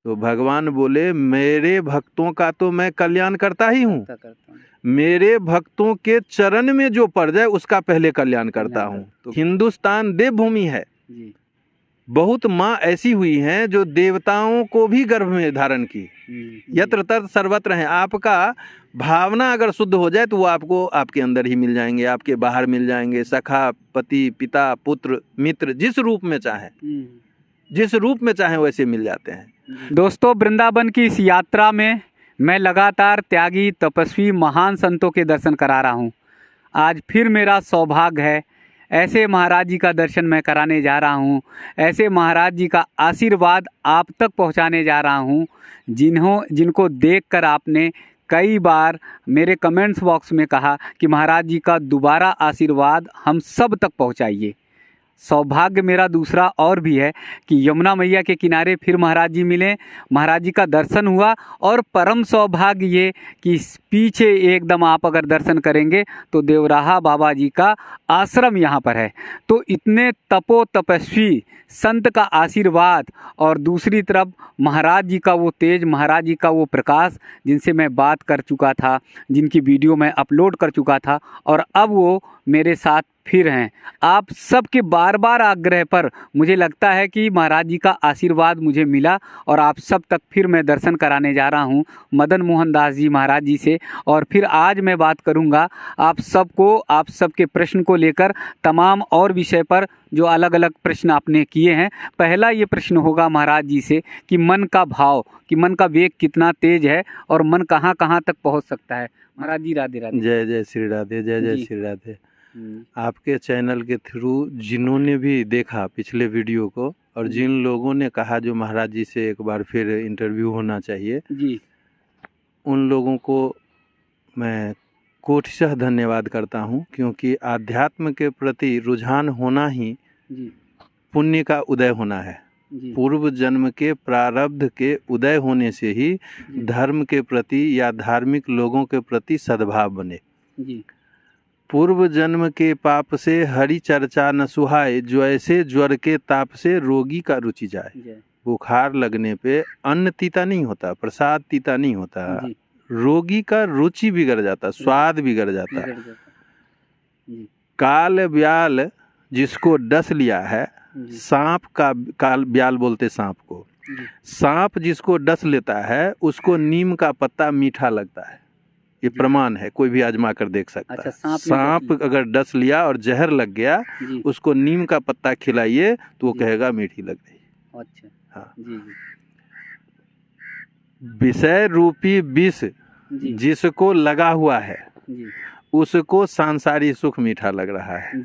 तो भगवान बोले मेरे भक्तों का तो मैं कल्याण करता ही हूँ, मेरे भक्तों के चरण में जो पड़ जाए उसका पहले कल्याण करता हूँ। तो हिंदुस्तान देवभूमि है, बहुत माँ ऐसी हुई हैं जो देवताओं को भी गर्भ में धारण की। यत्र तत्र सर्वत्र हैं। आपका भावना अगर शुद्ध हो जाए तो वो आपको आपके अंदर ही मिल जाएंगे, आपके बाहर मिल जाएंगे। सखा, पति, पिता, पुत्र, मित्र, जिस रूप में चाहे, जिस रूप में चाहे वैसे मिल जाते हैं। दोस्तों, वृंदावन की इस यात्रा में मैं लगातार त्यागी, तपस्वी, महान संतों के दर्शन करा रहा हूँ। आज फिर मेरा सौभाग्य है, ऐसे महाराज जी का दर्शन मैं कराने जा रहा हूँ, ऐसे महाराज जी का आशीर्वाद आप तक पहुँचाने जा रहा हूँ जिनको देखकर आपने कई बार मेरे कमेंट्स बॉक्स में कहा कि महाराज जी का दोबारा आशीर्वाद हम सब तक पहुँचाइए। सौभाग्य मेरा दूसरा और भी है कि यमुना मैया के किनारे फिर महाराज जी मिले, महाराज जी का दर्शन हुआ। और परम सौभाग्य ये कि पीछे एकदम आप अगर दर्शन करेंगे तो देवराहा बाबा जी का आश्रम यहाँ पर है। तो इतने तपो तपस्वी संत का आशीर्वाद और दूसरी तरफ महाराज जी का वो तेज, महाराज जी का वो प्रकाश जिनसे मैं बात कर चुका था, जिनकी वीडियो मैं अपलोड कर चुका था, और अब वो मेरे साथ फिर हैं। आप सबके बार बार आग्रह पर मुझे लगता है कि महाराज जी का आशीर्वाद मुझे मिला और आप सब तक फिर मैं दर्शन कराने जा रहा हूं मदन मोहन दास जी महाराज जी से। और फिर आज मैं बात करूंगा आप सबको, आप सबके प्रश्न को लेकर, तमाम और विषय पर जो अलग अलग प्रश्न आपने किए हैं। पहला ये प्रश्न होगा महाराज जी से कि मन का भाव, कि मन का वेग कितना तेज है और मन कहाँ कहाँ तक पहुँच सकता है। महाराज जी राधे राधे। जय जय श्री राधे, जय जय श्री राधे। आपके चैनल के थ्रू जिन्होंने भी देखा पिछले वीडियो को और जिन लोगों ने कहा जो महाराज जी से एक बार फिर इंटरव्यू होना चाहिए जी, उन लोगों को मैं कोटिशः धन्यवाद करता हूं, क्योंकि आध्यात्म के प्रति रुझान होना ही पुण्य का उदय होना है। पूर्व जन्म के प्रारब्ध के उदय होने से ही धर्म के प्रति या धार्मिक लोगों के प्रति सद्भाव बने। पूर्व जन्म के पाप से हरि चर्चा न सुहाए, जैसे ज्वर के ताप से रोगी का रुचि जाए। बुखार लगने पे अन्न तीता नहीं होता, प्रसाद तीता नहीं होता, रोगी का रुचि बिगड़ जाता, स्वाद बिगड़ जाता। काल ब्याल जिसको डस लिया है, सांप का काल ब्याल बोलते सांप को, सांप जिसको डस लेता है उसको नीम का पत्ता मीठा लगता है। ये प्रमाण है, कोई भी आजमा कर देख सकता है। सांप अगर डस लिया और जहर लग गया, उसको नीम का पत्ता खिलाइए तो वो कहेगा मीठी लग रही। अच्छा, हाँ। विषय रूपी विष जिसको लगा हुआ है उसको सांसारिक सुख मीठा लग रहा है।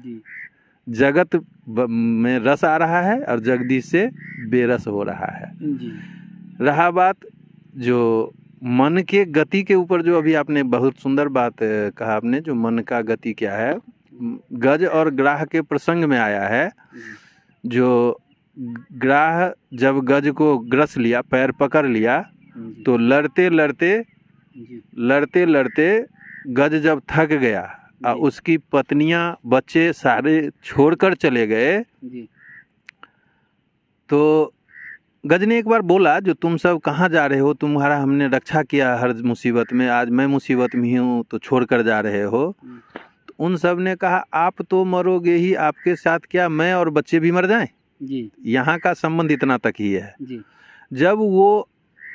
जगत में रस आ रहा है और जगदीश से बेरस हो रहा है। रहा बात जो मन के गति के ऊपर, जो अभी आपने बहुत सुंदर बात कहा आपने, जो मन का गति क्या है, गज और ग्राह के प्रसंग में आया है। जो ग्राह जब गज को ग्रस लिया, पैर पकड़ लिया, तो लड़ते लड़ते गज जब थक गया, उसकी पत्नियां बच्चे सारे छोड़कर चले गए, तो गज ने एक बार बोला जो तुम सब कहाँ जा रहे हो, तुम्हारा हमने रक्षा किया हर मुसीबत में, आज मैं मुसीबत में हूँ तो छोड़कर जा रहे हो। तो उन सब ने कहा आप तो मरोगे ही, आपके साथ क्या मैं और बच्चे भी मर जाएं? यहाँ का संबंध इतना तक ही है। जब वो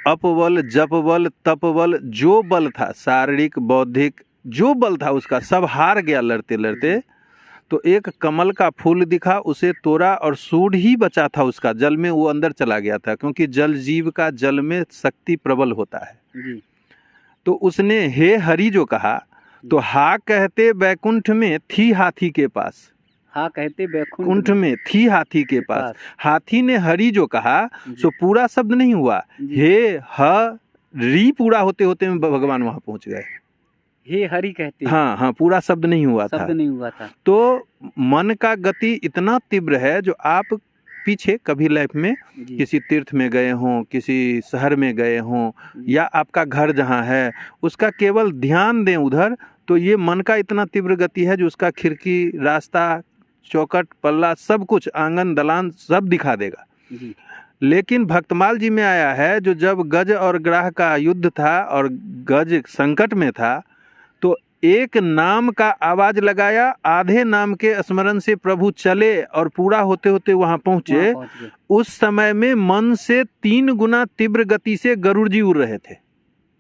अपबल, जपबल, तपबल, जो बल था, शारीरिक बौद्धिक जो बल था उसका सब हार गया लड़ते लड़ते, तो एक कमल का फूल दिखा, उसे तोड़ा और सूढ़ ही बचा था उसका, जल में वो अंदर चला गया था, क्योंकि जल जीव का जल में शक्ति प्रबल होता है। तो उसने हे हरि जो कहा, तो हा कहते बैकुंठ में थी हाथी के पास, हा कहते बैकुंठ में थी हाथी के पास। हाथी ने हरि जो कहा सो पूरा शब्द नहीं हुआ, हे ह री पूरा होते होते भगवान वहां पहुंच गए। हे हरि कहते, हाँ हाँ, पूरा शब्द नहीं हुआ था, शब्द नहीं हुआ था। तो मन का गति इतना तीव्र है, जो आप पीछे कभी लाइफ में किसी तीर्थ में गए हों, किसी शहर में गए हों, या आपका घर जहाँ है उसका केवल ध्यान दें उधर, तो ये मन का इतना तीव्र गति है जो उसका खिड़की, रास्ता, चौखट, पल्ला, सब कुछ, आंगन, दलान सब दिखा देगा। लेकिन भक्तमाल जी में आया है जो जब गज और ग्राह का युद्ध था और गज संकट में था तो एक नाम का आवाज लगाया, आधे नाम के स्मरण से प्रभु चले और पूरा होते होते वहां पहुंचे। उस समय में मन से 3 गुना तीव्र गति से गरुड़ जी उड़ रहे थे।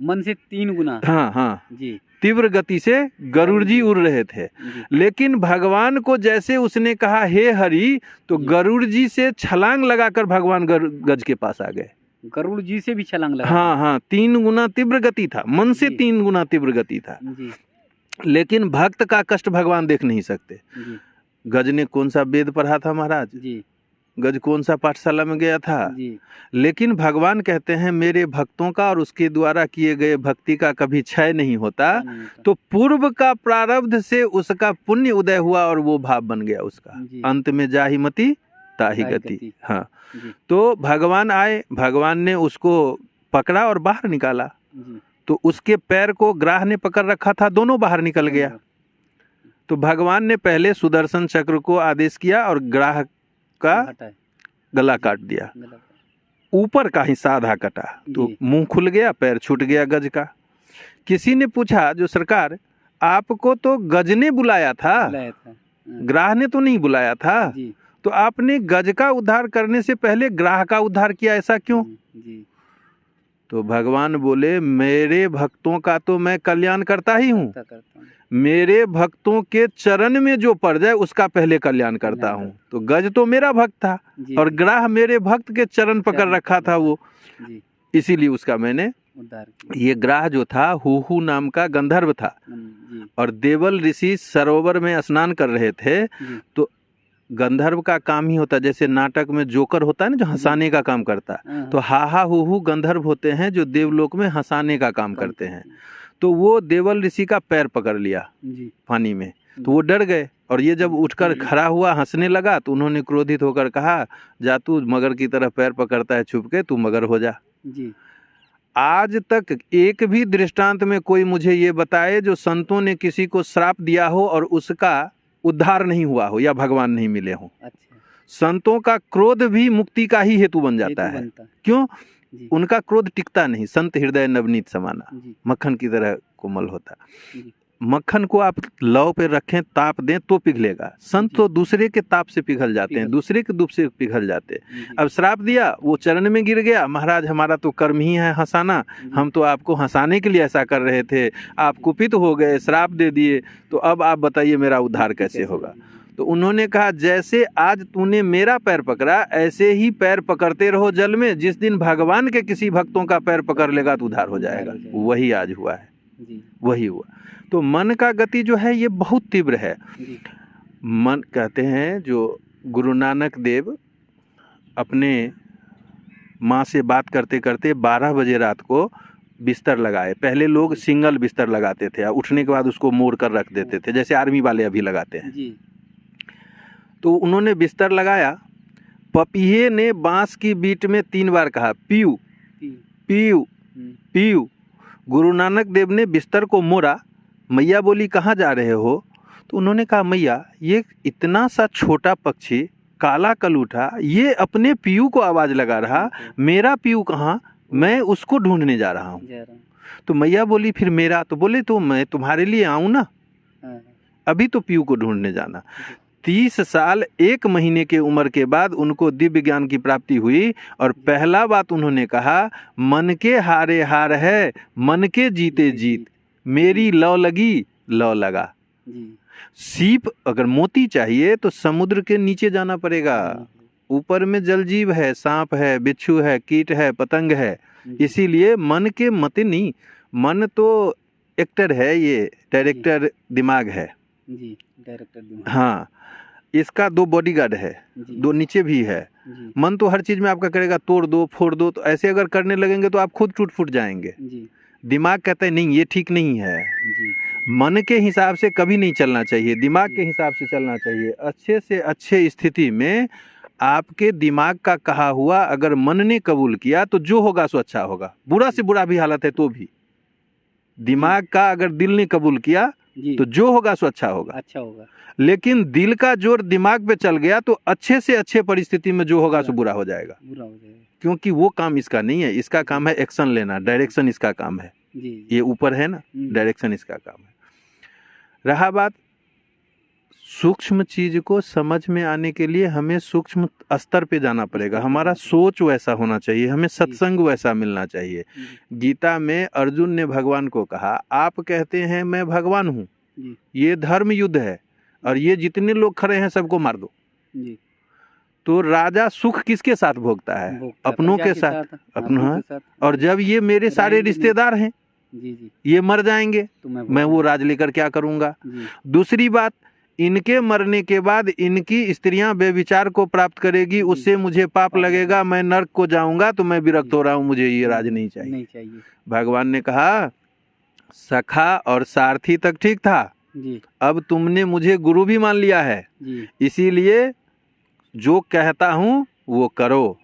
मन से 3 गुना? हाँ हाँ जी, तीव्र गति से गरुड़ जी उड़ रहे थे। लेकिन भगवान को जैसे उसने कहा हे हरि, तो गरुड़ जी से छलांग लगाकर भगवान गज के पास आ गए। गरुड़ जी से भी छलांग लगा? हाँ हाँ, 3 गुना तीव्र गति था, मन से 3 गुना तीव्र गति था। लेकिन भक्त का कष्ट भगवान देख नहीं सकते। गज ने कौन सा वेद पढ़ा था महाराज जी? गज कौन सा पाठशाला में गया था जी? लेकिन भगवान कहते हैं मेरे भक्तों का और उसके द्वारा किए गए भक्ति का कभी क्षय नहीं होता। तो पूर्व का प्रारब्ध से उसका पुण्य उदय हुआ और वो भाव बन गया उसका, अंत में जाहि मति ताहि गति। हाँ, तो भगवान आए, भगवान ने उसको पकड़ा और बाहर निकाला। तो उसके पैर को ग्राह ने पकड़ रखा था, दोनों बाहर निकल गया। तो भगवान ने पहले सुदर्शन चक्र को आदेश किया और ग्राह का गला काट दिया, ऊपर का हिस्सा आधा कटा। तो मुंह खुल गया, पैर छूट गया गज का। किसी ने पूछा जो सरकार आपको तो गज ने बुलाया था, ग्राह ने तो नहीं बुलाया था, तो आपने गज का उद्धार करने से पहले ग्राह का उद्धार किया, ऐसा क्यों? तो भगवान बोले मेरे भक्तों का तो मैं कल्याण करता ही हूँ, मेरे भक्तों के चरण में जो पड़ जाए उसका पहले कल्याण करता हूँ। तो गज तो मेरा भक्त था और ग्राह मेरे भक्त के चरण पकड़ रखा था वो, इसीलिए उसका मैंने उद्धार किया। ये ग्राह जो था हुहू नाम का गंधर्व था और देवल ऋषि सरोवर में स्नान कर रहे थे। तो गंधर्व का काम ही होता है, जैसे नाटक में जोकर होता है ना जो हंसाने का काम करता है, तो हाहा हुहू गंधर्व होते हैं जो देवलोक में हंसाने का काम करते हैं। तो वो देवल ऋषि का पैर पकड़ लिया पानी में, तो वो डर गए और ये जब उठकर खड़ा हुआ हंसने लगा तो उन्होंने क्रोधित होकर कहा जा तू मगर की तरह पैर पकड़ता है छुप के, तू मगर हो जा। आज तक एक भी दृष्टांत में कोई मुझे ये बताए जो संतों ने किसी को श्राप दिया हो और उसका उद्धार नहीं हुआ हो या भगवान नहीं मिले हो। संतों का क्रोध भी मुक्ति का ही हेतु बन जाता है। क्यों? उनका क्रोध टिकता नहीं। संत हृदय नवनीत समाना, मक्खन की तरह कोमल होता। मक्खन को आप लौ पे रखें, ताप दें तो पिघलेगा। संत तो दूसरे के ताप से पिघल जाते हैं, दूसरे के दुख से पिघल जाते हैं। अब श्राप दिया, वो चरण में गिर गया, महाराज हमारा तो कर्म ही है हंसाना, हम तो आपको हंसाने के लिए ऐसा कर रहे थे, आप कुपित हो गए, श्राप दे दिए, तो अब आप बताइए मेरा उद्धार कैसे होगा? तो उन्होंने कहा जैसे आज तूने मेरा पैर पकड़ा ऐसे ही पैर पकड़ते रहो जल में, जिस दिन भगवान के किसी भक्तों का पैर पकड़ लेगा तो उद्धार हो जाएगा। वही आज हुआ है, वही हुआ। तो मन का गति जो है ये बहुत तीव्र है। मन कहते हैं जो गुरु नानक देव अपने माँ से बात करते करते 12 बजे रात को बिस्तर लगाए। पहले लोग सिंगल बिस्तर लगाते थे, उठने के बाद उसको मोड़ कर रख देते थे, जैसे आर्मी वाले अभी लगाते हैं। तो उन्होंने बिस्तर लगाया, पपीहे ने बांस की बीट में 3 बार कहा PU PU PU. Guru Nanak Dev ने बिस्तर को मोड़ा, मैया बोली कहाँ जा रहे हो? तो उन्होंने कहा मैया ये इतना सा छोटा पक्षी काला कलूठा ये अपने पीयू को आवाज़ लगा रहा, मेरा पीयू कहाँ, मैं उसको ढूंढने जा रहा हूँ। तो मैया बोली फिर मेरा? तो बोले तो मैं तुम्हारे लिए आऊँ ना, अभी तो पीयू को ढूंढने जाना। 30 साल 1 महीने के उम्र के बाद उनको दिव्य ज्ञान की प्राप्ति हुई और पहला बात उन्होंने कहा मन के हारे हार है, मन के जीते जीत, मेरी लौ लगी लौ लगा। सीप अगर मोती चाहिए तो समुद्र के नीचे जाना पड़ेगा, ऊपर में जलजीव है, सांप है, बिच्छू है, कीट है, पतंग है। इसीलिए मन के मते नहीं, मन तो एक्टर है, ये डायरेक्टर दिमाग है जी, डायरेक्टर दिमाग। हाँ, इसका 2 बॉडीगार्ड है, 2 नीचे भी है। मन तो हर चीज में आपका करेगा तोड़ दो फोड़ दो, तो ऐसे अगर करने लगेंगे तो आप खुद टूट फूट जाएंगे। दिमाग कहता है नहीं ये ठीक नहीं है, मन के हिसाब से कभी नहीं चलना चाहिए, दिमाग के हिसाब से चलना चाहिए। अच्छे से अच्छे स्थिति में आपके दिमाग का कहा हुआ अगर मन ने कबूल किया तो जो होगा सो अच्छा होगा। बुरा से बुरा भी हालत है तो भी दिमाग का अगर दिल ने कबूल किया जी, तो जो होगा सो अच्छा होगा। अच्छा होगा। लेकिन दिल का जोर दिमाग पे चल गया तो अच्छे से अच्छे परिस्थिति में जो होगा सो बुरा हो जाएगा, बुरा हो जाएगा। क्योंकि वो काम इसका नहीं है। इसका काम है एक्शन लेना, डायरेक्शन इसका काम है। जी, जी। ये ऊपर है ना, डायरेक्शन इसका काम है। रहा बात सूक्ष्म चीज को समझ में आने के लिए हमें सूक्ष्म स्तर पे जाना पड़ेगा। हमारा सोच वैसा होना चाहिए, हमें सत्संग वैसा मिलना चाहिए। गीता में अर्जुन ने भगवान को कहा, आप कहते हैं मैं भगवान हूँ, ये धर्म युद्ध है और ये जितने लोग खड़े हैं सबको मार दो। जी। तो राजा सुख किसके साथ भोगता है? अपनों के साथ, अपनों। और जब ये मेरे सारे रिश्तेदार हैं, जी, जी, ये मर जाएंगे तो मैं वो राज लेकर क्या करूंगा? दूसरी बात, इनके मरने के बाद इनकी स्त्रियां बेविचार को प्राप्त करेगी, उससे मुझे पाप लगेगा, मैं नर्क को जाऊंगा, तो मैं विरक्त हो रहा हूँ, मुझे ये राज नहीं चाहिए। भगवान ने कहा सखा और सारथी तक ठीक था, अब तुमने मुझे गुरु भी मान लिया है, इसीलिए जो कहता हूँ वो करो,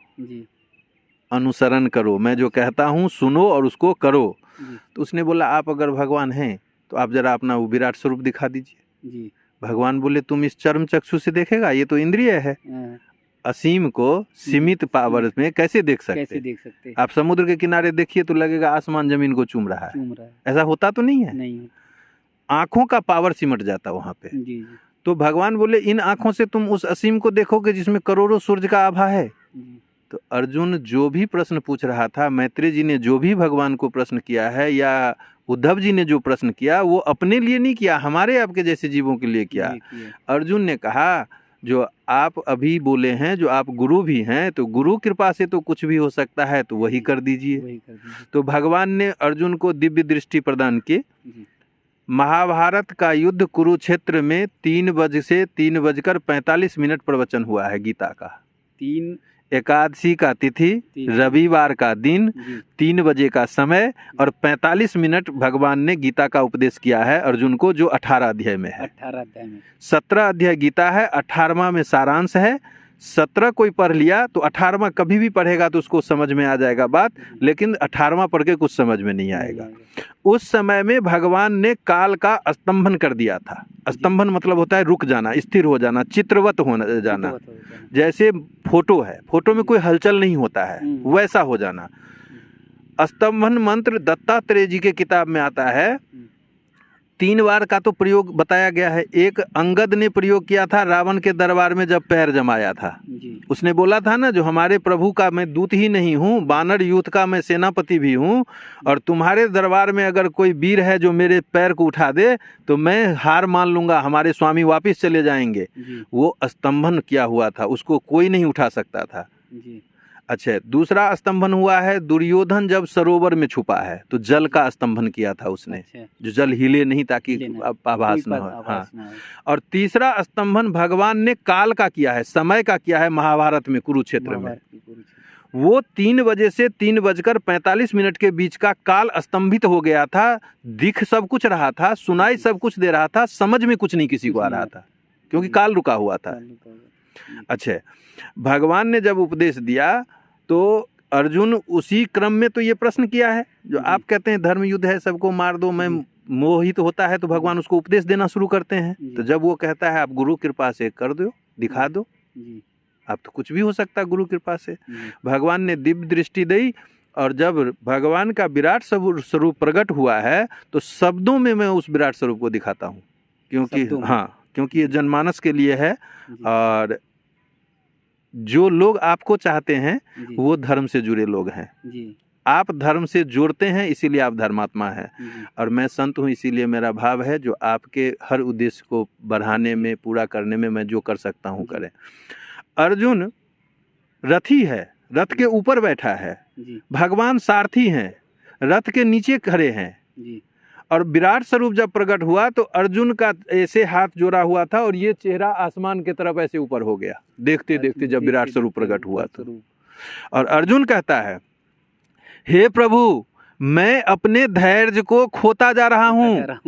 अनुसरण करो, मैं जो कहता हूँ सुनो और उसको करो। तो उसने बोला आप अगर भगवान हैं तो आप जरा अपना वो विराट स्वरूप दिखा दीजिए। भगवान बोले तुम इस चर्म चक्षु से देखेगा, ये तो इंद्रिय है, असीम को सीमित पावर में कैसे देख सकते? आप समुद्र के किनारे देखिए तो लगेगा आसमान जमीन को चूम रहा है। ऐसा होता तो नहीं है, आंखों का पावर सिमट जाता वहां पे। तो भगवान बोले इन आंखों से तुम उस असीम को देखोगे जिसमें करोड़ों सूर्य का आभा है। तो अर्जुन जो भी प्रश्न पूछ रहा था, मैत्रेय जी ने जो भी भगवान को प्रश्न किया है या उद्धव जी ने जो प्रश्न किया, वो अपने लिए नहीं किया, हमारे आपके जैसे जीवों के लिए किया। अर्जुन ने कहा जो आप अभी बोले हैं, जो आप गुरु भी हैं, तो गुरु कृपा से तो कुछ भी हो सकता है, तो वही कर दीजिए। तो भगवान ने अर्जुन को दिव्य दृष्टि प्रदान की। महाभारत का युद्ध कुरुक्षेत्र में 3:45 प्रवचन हुआ है गीता का। 3 एकादशी का तिथि, रविवार का दिन, 3 बजे का समय और 45 मिनट भगवान ने गीता का उपदेश किया है अर्जुन को, जो 18 अध्याय में है। 17 अध्याय गीता है, 18वां में सारांश है। 17 कोई पढ़ लिया तो 18वां कभी भी पढ़ेगा तो उसको समझ में आ जाएगा बात, लेकिन 18वां पढ़ के कुछ समझ में नहीं आएगा। उस समय में भगवान ने काल का स्तंभन कर दिया था। स्तंभन मतलब होता है रुक जाना, स्थिर हो जाना, चित्रवत हो जाना। जैसे फोटो है, फोटो में कोई हलचल नहीं होता है, वैसा हो जाना। स्तंभन मंत्र दत्तात्रेय जी के किताब में आता है। 3 बार का तो प्रयोग बताया गया है। एक अंगद ने प्रयोग किया था रावण के दरबार में जब पैर जमाया था। उसने बोला था ना, जो हमारे प्रभु का मैं दूत ही नहीं हूँ, बानर यूथ का मैं सेनापति भी हूँ, और तुम्हारे दरबार में अगर कोई वीर है जो मेरे पैर को उठा दे तो मैं हार मान लूंगा, हमारे स्वामी वापिस चले जाएंगे। वो स्तंभन किया हुआ था, उसको कोई नहीं उठा सकता था। अच्छा, दूसरा स्तंभन हुआ है दुर्योधन जब सरोवर में छुपा है तो जल का स्तंभन किया था उसने। जो जल हिले नहीं ताकि आभास न हो। हाँ। और तीसरा स्तंभन भगवान ने काल का किया है, समय का किया है महाभारत में कुरुक्षेत्र में। वो 3 बजे से 3:45 के बीच का काल स्तंभित हो गया था। दिख सब कुछ रहा था, सुनाई सब कुछ दे रहा था, समझ में कुछ नहीं किसी को आ रहा था, क्योंकि काल रुका हुआ था। अच्छा, भगवान ने जब उपदेश दिया तो अर्जुन उसी क्रम में तो ये प्रश्न किया है, जो आप कहते हैं धर्म युद्ध है, सबको मार दो, मैं मोहित होता है तो भगवान उसको उपदेश देना शुरू करते हैं। तो जब वो कहता है आप गुरु कृपा से कर दो, दिखा दो, आप तो कुछ भी हो सकता है गुरु कृपा से। भगवान ने दिव्य दृष्टि दी, और जब भगवान का विराट स्वरूप प्रकट हुआ है तो शब्दों में मैं उस विराट स्वरूप को दिखाता हूँ, क्योंकि हाँ, क्योंकि ये जनमानस के लिए है। और जो लोग आपको चाहते हैं वो धर्म से जुड़े लोग हैं। आप धर्म से जोड़ते हैं, इसीलिए आप धर्मात्मा हैं। और मैं संत हूँ, इसीलिए मेरा भाव है जो आपके हर उद्देश्य को बढ़ाने में, पूरा करने में मैं जो कर सकता हूँ करें। अर्जुन रथी है, रथ के ऊपर बैठा है, भगवान सारथी हैं, रथ के नीचे खड़े हैं। और विराट स्वरूप जब प्रकट हुआ तो अर्जुन का ऐसे हाथ जोड़ा हुआ था और ये चेहरा आसमान की तरफ ऐसे ऊपर हो गया, देखते देखते जब विराट स्वरूप प्रकट हुआ तो। और अर्जुन कहता है, हे प्रभु, मैं अपने धैर्य को खोता जा रहा हूँ,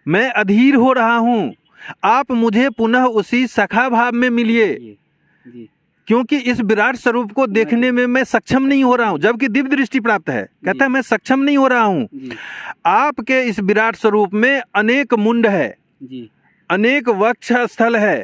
मैं अधीर हो रहा हूँ, आप मुझे पुनः उसी सखा भाव में मिलिए। क्योंकि इस विराट स्वरूप को देखने में मैं सक्षम नहीं हो रहा हूं, जबकि दिव्य दृष्टि प्राप्त है। कहता है मैं सक्षम नहीं हो रहा हूं। आपके इस विराट स्वरूप में अनेक मुंड है, अनेक वक्ष स्थल है,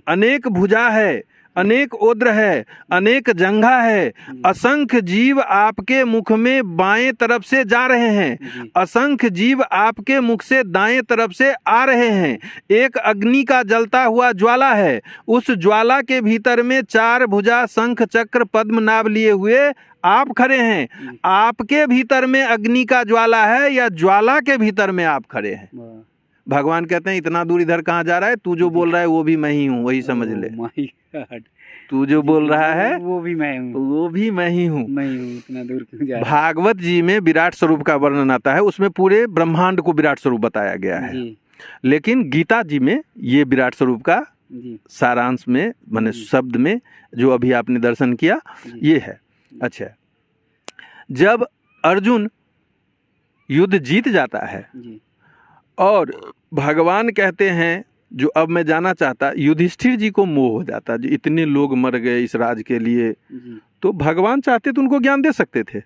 अनेक भुजा है, अनेक ओद्र है, अनेक जंघा है, असंख्य जीव आपके मुख में बाएं तरफ से जा रहे हैं, असंख्य जीव आपके मुख से दाएं तरफ से आ रहे हैं। एक अग्नि का जलता हुआ ज्वाला है, उस ज्वाला के भीतर में 4 भुजा शंख चक्र पद्म नाभ लिए हुए आप खड़े हैं। आपके भीतर में अग्नि का ज्वाला है या ज्वाला के भीतर में आप खड़े हैं? भगवान कहते हैं इतना दूर इधर कहाँ जा रहा है, तू जो बोल रहा है वो भी मैं ही हूँ, वही समझ ले। तू जो बोल रहा है वो भी मैं हूँ, वो भी मैं ही हूँ। इतना दूर क्यों जा रहा है? भागवत जी में विराट स्वरूप का वर्णन आता है, उसमें पूरे ब्रह्मांड को विराट स्वरूप बताया गया है। लेकिन गीता जी में ये विराट स्वरूप का सारांश में माने शब्द में जो अभी आपने दर्शन किया ये है। अच्छा, जब अर्जुन युद्ध जीत जाता है और भगवान कहते हैं जो अब मैं जाना चाहता, युधिष्ठिर जी को मोह हो जाता, जो इतने लोग मर गए इस राज के लिए, तो भगवान चाहते तो उनको ज्ञान दे सकते थे,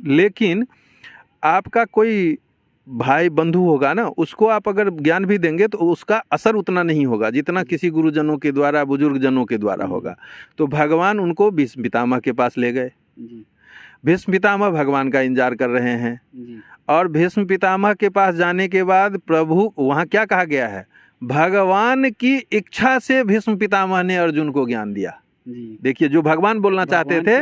लेकिन आपका कोई भाई बंधु होगा ना, उसको आप अगर ज्ञान भी देंगे तो उसका असर उतना नहीं होगा जितना किसी गुरुजनों के द्वारा, बुजुर्ग जनों के द्वारा होगा। तो भगवान उनको भीष्म पितामह के पास ले गए। भीष्म पितामह भगवान का इंतजार कर रहे हैं, और भीष्म पितामह के पास जाने के बाद प्रभु, वहाँ क्या कहा गया है, भगवान की इच्छा से भीष्म पितामह ने अर्जुन को ज्ञान दिया। देखिए, जो भगवान बोलना चाहते थे,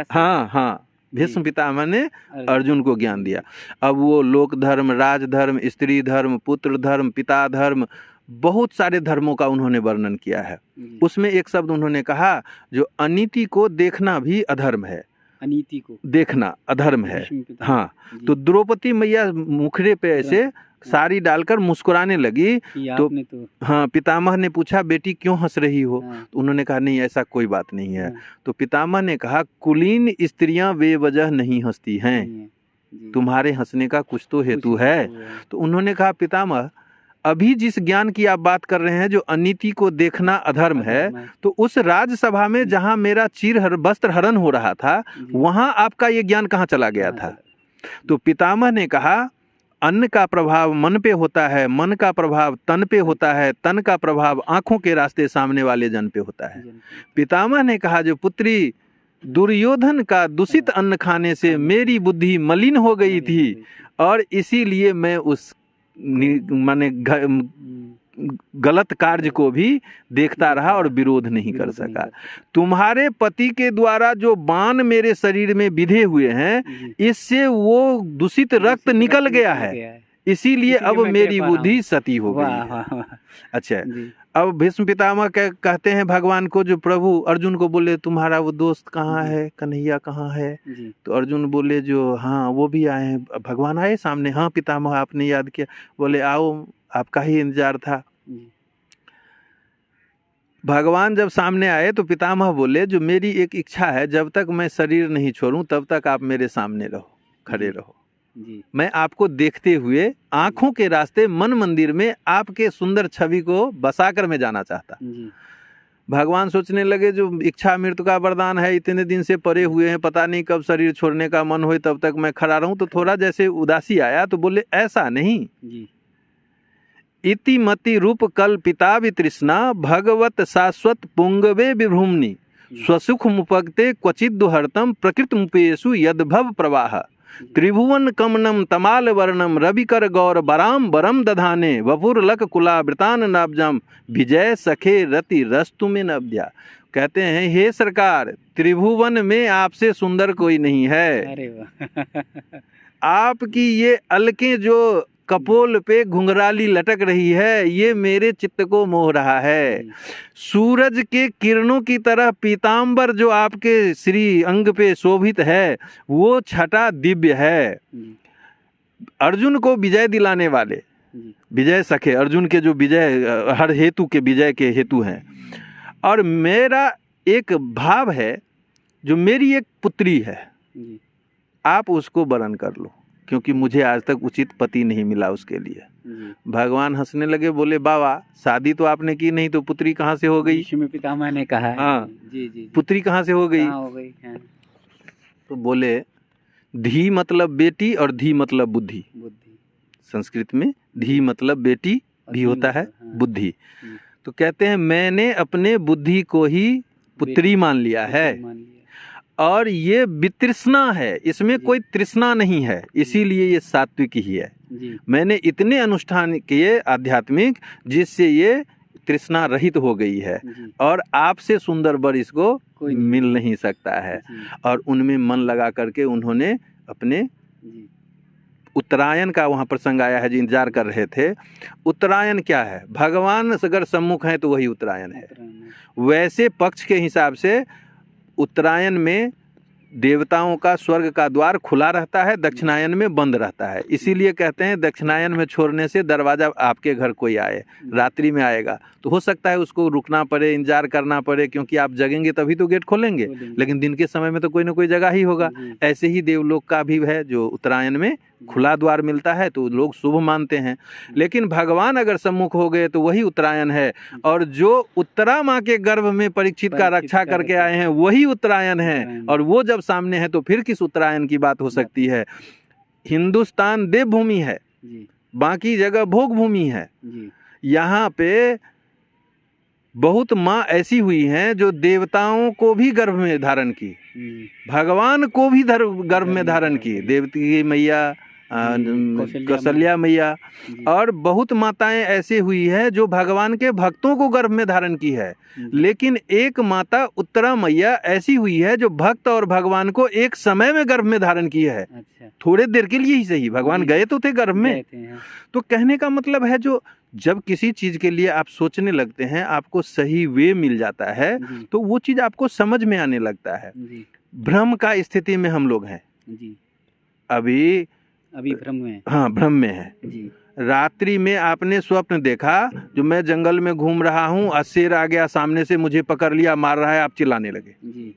हाँ, भीष्म पितामह ने अर्जुन को ज्ञान दिया। अब वो लोक धर्म, राज धर्म, स्त्री धर्म, पुत्र धर्म, पिता धर्म, बहुत सारे धर्मों का उन्होंने वर्णन किया है। उसमें एक शब्द उन्होंने कहा, जो अनीति को देखना भी अधर्म है, अनीति को देखना अधर्म है। हाँ, तो द्रौपदी मैया मुखड़े पे ऐसे साड़ी डालकर मुस्कुराने लगी, तो हाँ, पितामह ने पूछा बेटी क्यों हंस रही हो? तो उन्होंने कहा नहीं ऐसा कोई बात नहीं है। तो पितामह ने कहा कुलीन स्त्रियां बेवजह नहीं हंसती हैं, तुम्हारे हंसने का कुछ तो हेतु है। तो उन्होंने कहा पितामह, अभी जिस ज्ञान की आप बात कर रहे हैं जो अनीति को देखना अधर्म है, तो उस राजसभा में जहां मेरा वस्त्र हरण हो रहा था, वहां आपका ये ज्ञान कहाँ चला गया था? तो पितामह ने कहा अन्न का प्रभाव मन पे होता है, मन का प्रभाव तन पे होता है, तन का प्रभाव आंखों के रास्ते सामने वाले जन पे होता है। पितामह ने कहा जो पुत्री, दुर्योधन का दूषित अन्न खाने से मेरी बुद्धि मलिन हो गई थी, और इसीलिए मैं उस माने गलत कार्य को भी देखता रहा और विरोध नहीं कर सका। तुम्हारे पति के द्वारा जो बाण मेरे शरीर में बिधे हुए हैं, इससे वो दूषित रक्त निकल गया है, इसीलिए अब मेरी बुद्धि सती हो गई है। अच्छा, अब भीष्म पितामह कहते हैं भगवान को, जो प्रभु अर्जुन को बोले तुम्हारा वो दोस्त कहाँ है, कन्हैया कहाँ है? तो अर्जुन बोले जो हाँ वो भी आए हैं। भगवान आए सामने, हाँ पितामह आपने याद किया, बोले आओ आपका ही इंतजार था। भगवान जब सामने आए तो पितामह बोले जो मेरी एक इच्छा है, जब तक मैं शरीर नहीं छोड़ूं तब तक आप मेरे सामने रहो, खड़े रहो। मैं आपको देखते हुए आंखों के रास्ते मन मंदिर में आपके सुंदर छवि को बसाकर मैं जाना चाहता। भगवान सोचने लगे जो इच्छा मृत्यु का वरदान है, इतने दिन से परे हुए हैं, पता नहीं कब शरीर छोड़ने का मन हो तब तक मैं खड़ा रहूं। तो थोड़ा जैसे उदासी आया तो बोले ऐसा नहीं, इति मति रूप कल्पिता वितृष्णा भगवत शाश्वत पुंगवे विभ्रूमनि स्वसुख मुपगते क्वचित दुहर्तम प्रकृत मुपेशु यद्भव प्रवाह त्रिभुवन कमनम तमाल वर्णम रविकर गौर बराम बरम दधाने वपुर लक कुलावृतान नाब्जम विजय सखे रति रस्तु में नब्जा। कहते हैं हे सरकार, त्रिभुवन में आपसे सुंदर कोई नहीं है। अरे वाह। आपकी ये अलकें जो कपोल पे घुंघराली लटक रही है, ये मेरे चित्त को मोह रहा है। सूरज के किरणों की तरह पीतांबर जो आपके श्री अंग पे शोभित है, वो छटा दिव्य है। अर्जुन को विजय दिलाने वाले विजय सखे, अर्जुन के जो विजय हर हेतु के विजय के हेतु हैं। और मेरा एक भाव है, जो मेरी एक पुत्री है, आप उसको वरण कर लो। क्योंकि मुझे आज तक उचित पति नहीं मिला उसके लिए। जी। भगवान हंसने लगे, बोले बाबा शादी तो आपने की नहीं तो पुत्री कहाँ से हो गई? भीष्म पितामह ने कहा है। हाँ। जी जी। पुत्री कहाँ से हो गई? कहाँ हो गई? हाँ। तो बोले धी मतलब बेटी और धी मतलब बुद्धि। बुद्धि। संस्कृत में धी मतलब बेटी भी होता है, हाँ। बुद्धि। तो कहते हैं मैंने अपने बुद्धि को ही पुत्री मान लिया है, मान लिया। और ये वितृष्णा है, इसमें कोई तृष्णा नहीं है, इसीलिए ये सात्विक ही है। जी। मैंने इतने अनुष्ठान किए आध्यात्मिक जिससे ये तृष्णा रहित हो गई है, जी। और आपसे सुंदर वर इसको कोई मिल नहीं सकता है। जी। और उनमें मन लगा करके उन्होंने अपने जी। उत्तरायण का वहाँ प्रसंग आया है जो इंतजार कर रहे थे। उत्तरायण क्या है? भगवान अगर सम्मुख हैं तो वही उत्तरायण है। वैसे पक्ष के हिसाब से उत्तरायण में देवताओं का स्वर्ग का द्वार खुला रहता है, दक्षिणायन में बंद रहता है। इसीलिए कहते हैं दक्षिणायन में छोड़ने से दरवाजा आपके घर कोई आए, रात्रि में आएगा तो हो सकता है उसको रुकना पड़े, इंतजार करना पड़े, क्योंकि आप जगेंगे तभी तो गेट खोलेंगे, लेकिन दिन के समय में तो कोई ना कोई जगह ही होगा। ऐसे ही देवलोक का भी है, जो उत्तरायण में खुला द्वार मिलता है तो लोग शुभ मानते हैं। लेकिन भगवान अगर सम्मुख हो गए तो वही उत्तरायण है, और जो उत्तरा माँ के गर्भ में परीक्षित का रक्षा करके आए हैं वही उत्तरायण है, और वो जब सामने है तो फिर किस उत्तरायण की बात हो सकती है? हिंदुस्तान देव भूमि है, बाकी जगह भोग भूमि है। यहाँ पे बहुत माँ ऐसी हुई हैं जो देवताओं को भी गर्भ में धारण की, भगवान को भी गर्भ में धारण की, देवती मैया, कौशल्या मैया, और बहुत माताएं ऐसे हुई है जो भगवान के भक्तों को गर्भ में धारण की है। लेकिन एक माता उत्तरा मैया ऐसी हुई है जो भक्त और भगवान को एक समय में गर्भ में धारण की है। अच्छा। थोड़े देर के लिए ही सही, भगवान गए तो थे गर्भ में। तो कहने का मतलब है जो जब किसी चीज के लिए आप सोचने लगते हैं, आपको सही वे मिल जाता है तो वो चीज आपको समझ में आने लगता है। भ्रम का स्थिति में हम लोग हैं अभी भ्रम में। हाँ, भ्रम में है जी। रात्रि में आपने स्वप्न देखा जो मैं जंगल में घूम रहा हूँ और शेर आ गया सामने से, मुझे पकड़ लिया, मार रहा है, आप चिल्लाने लगे जी।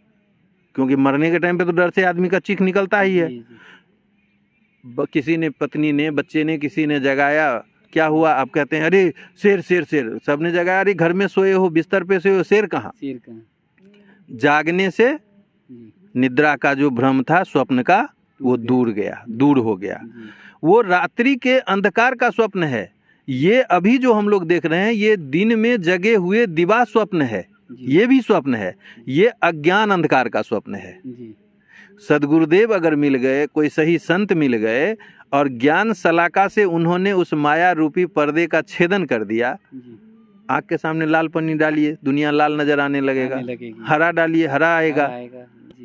क्योंकि मरने के टाइम पे तो डर से आदमी का चीख निकलता ही है। किसी ने, पत्नी ने, बच्चे ने, किसी ने जगाया, क्या हुआ? आप कहते हैं अरे शेर शेर शेर, सबने जगाया, अरे घर में सोए हो, बिस्तर पे सोए हो, शेर कहाँ? जागने से निद्रा का जो भ्रम था स्वप्न का वो दूर हो गया। वो रात्रि के अंधकार का स्वप्न है। ये अभी जो हम लोग देख रहे हैं ये दिन में जगे हुए दिवा स्वप्न है, ये भी स्वप्न है, ये अज्ञान अंधकार का स्वप्न है। सदगुरुदेव अगर मिल गए, कोई सही संत मिल गए और ज्ञान सलाका से उन्होंने उस माया रूपी पर्दे का छेदन कर दिया, आँख के सामने लाल पन्नी डालिए, दुनिया लाल नजर आने लगेगा, हरा डालिए, हरा आएगा।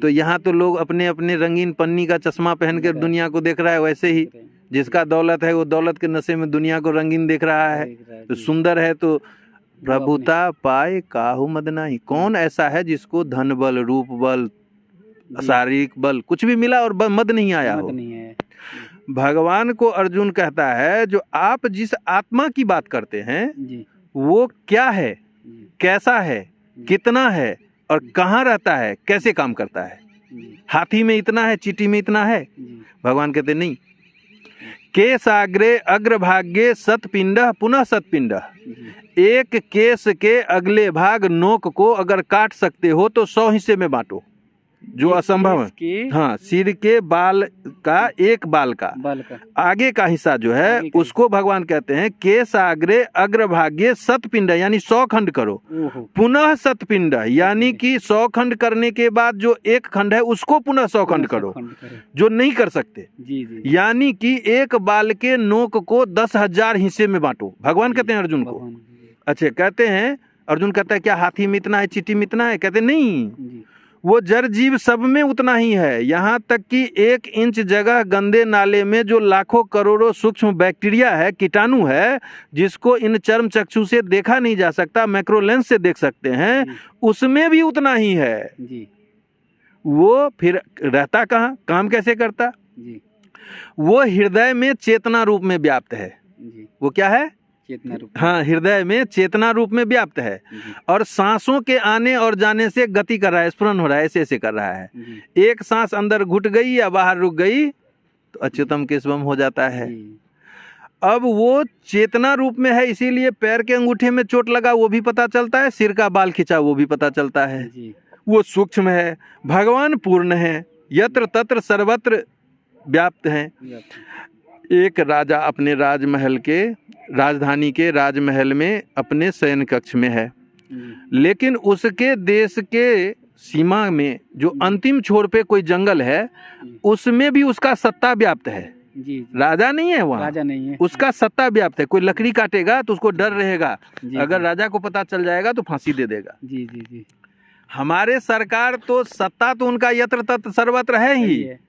तो यहाँ तो लोग अपने अपने रंगीन पन्नी का चश्मा पहन कर दुनिया को देख रहा है। वैसे ही जिसका दौलत है वो दौलत के नशे में दुनिया को रंगीन देख रहा है। तो सुंदर है तो प्रभुता पाए काहू मद नहीं। कौन ऐसा है जिसको धन बल, रूप बल, शारीरिक बल कुछ भी मिला और मद नहीं आया हो? भगवान को अर्जुन कहता है जो आप जिस आत्मा की बात करते हैं वो क्या है, कैसा है, कितना है और कहाँ रहता है, कैसे काम करता है? हाथी में इतना है, चींटी में इतना है? भगवान कहते नहीं। केस आग्रे अग्रभाग्ये सतपिंड पुनः सतपिंड। एक केस के अगले भाग नोक को अगर काट सकते हो तो 100 हिस्से में बांटो, जो असंभव है। हाँ, सिर के बाल का, एक बाल का आगे का हिस्सा जो है उसको भगवान कहते हैं केस आग्रे अग्रभाग्य सतपिंड, यानी 100 खंड करो, पुनः सतपिंड यानी कि 100 खंड करने के बाद जो एक खंड है उसको पुनः 100 खंड करो, जो नहीं कर सकते। यानी कि एक बाल के नोक को 10,000 हिस्से में बांटो, भगवान कहते हैं अर्जुन को। अच्छा, कहते हैं अर्जुन कहता है क्या हाथी में इतना है, चींटी में इतना है? कहते नहीं, वो जड़ जीव सब में उतना ही है। यहाँ तक कि 1 इंच जगह गंदे नाले में जो लाखों करोड़ों सूक्ष्म बैक्टीरिया है, कीटाणु है, जिसको इन चर्म चक्षु से देखा नहीं जा सकता, मैक्रो लेंस से देख सकते हैं, उसमें भी उतना ही है। वो फिर रहता कहाँ, काम कैसे करता? वो हृदय में चेतना रूप में व्याप्त है। वो क्या है? चेतना रूप। हाँ, हृदय में चेतना रूप में व्याप्त है और सांसों के आने और जाने से गति कर रहा है, स्फुरन हो रहा है, ऐसे ऐसे कर रहा है। एक सांस अंदर घुट गई या बाहर रुक गई तो अच्युतम केशवम हो जाता है। जी, अब वो चेतना रूप में है, इसीलिए पैर के अंगूठे में चोट लगा वो भी पता चलता है, सिर का बाल खिंचा वो भी पता चलता है। जी, वो सूक्ष्म है, भगवान पूर्ण है, यत्र तत्र सर्वत्र व्याप्त हैं। एक राजा अपने राजमहल के, राजधानी के राजमहल में अपने शयन कक्ष में है, लेकिन उसके देश के सीमा में जो अंतिम छोर पे कोई जंगल है उसमें भी उसका सत्ता व्याप्त है। जी, राजा नहीं है वहाँ, राजा नहीं है, उसका सत्ता व्याप्त है। कोई लकड़ी काटेगा तो उसको डर रहेगा, जी, अगर जी, राजा को पता चल जाएगा तो फांसी दे देगा। जी, जी, जी, हमारे सरकार तो सत्ता तो उनका यत्र तत्र सर्वत्र है सही ही, है।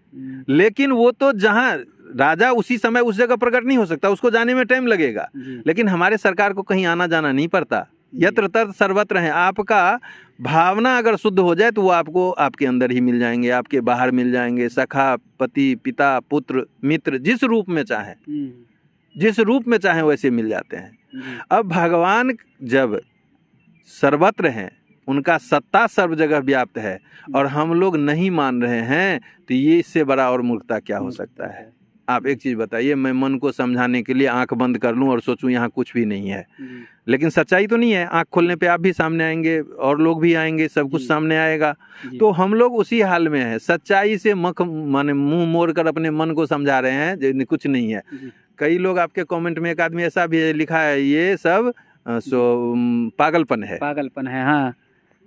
लेकिन वो तो जहाँ राजा उसी समय उस जगह प्रकट नहीं हो सकता, उसको जाने में टाइम लगेगा। जी, लेकिन हमारे सरकार को कहीं आना जाना नहीं पड़ता, यत्र तत्र सर्वत्र है। आपका भावना अगर शुद्ध हो जाए तो वो आपको आपके अंदर ही मिल जाएंगे, आपके बाहर मिल जाएंगे। सखा, पति, पिता, पुत्र, मित्र, जिस रूप में चाहे, जिस रूप में चाहे वैसे मिल जाते हैं। जी, अब भगवान जब सर्वत्र हैं, उनका सत्ता सर्व जगह व्याप्त है, और हम लोग नहीं मान रहे हैं, तो ये इससे बड़ा और मूर्खता क्या हो सकता है। आप एक चीज़ बताइए, मैं मन को समझाने के लिए आंख बंद कर लूं और सोचूं यहाँ कुछ भी नहीं है, जी, लेकिन सच्चाई तो नहीं है। आंख खोलने पे आप भी सामने आएंगे और लोग भी आएंगे, सब कुछ जी, सामने आएगा। जी, तो हम लोग उसी हाल में हैं, सच्चाई से माने मुंह मोड़ कर अपने मन को समझा रहे हैं जो कुछ नहीं है। जी, कई लोग आपके कमेंट में, एक आदमी ऐसा भी लिखा है, ये सब पागलपन है। पागलपन है, हाँ,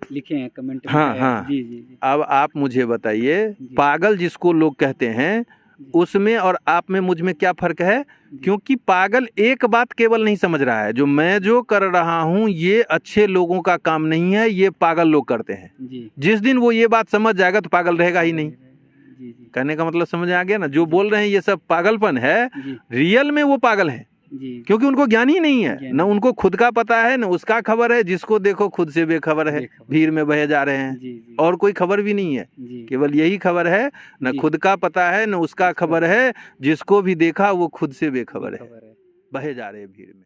लिखे हैं कमेंट में। हाँ, हाँ। जी, जी, जी, अब आप मुझे बताइए, जी। पागल जिसको लोग कहते हैं उसमें और आप में, मुझ में क्या फर्क है? क्योंकि पागल एक बात केवल नहीं समझ रहा है, जो मैं जो कर रहा हूँ ये अच्छे लोगों का काम नहीं है, ये पागल लोग करते हैं। जी, जिस दिन वो ये बात समझ जाएगा तो पागल रहेगा ही नहीं। जी, जी, कहने का मतलब समझ आ गया ना? जो बोल रहे हैं ये सब पागलपन है, जी, रियल में वो पागल है, जी, क्योंकि उनको ज्ञान ही नहीं है, ज्ञान न उनको खुद का पता है, न उसका खबर है। जिसको देखो खुद से बेखबर है, बेखबर। भीड़ में बहे जा रहे हैं, जी, जी, और कोई खबर भी नहीं है, जी, केवल यही खबर है, न जी। खुद का पता है न उसका खबर है। जिसको भी देखा वो खुद से बेखबर है, खबर है। बहे जा रहे हैं भीड़ में।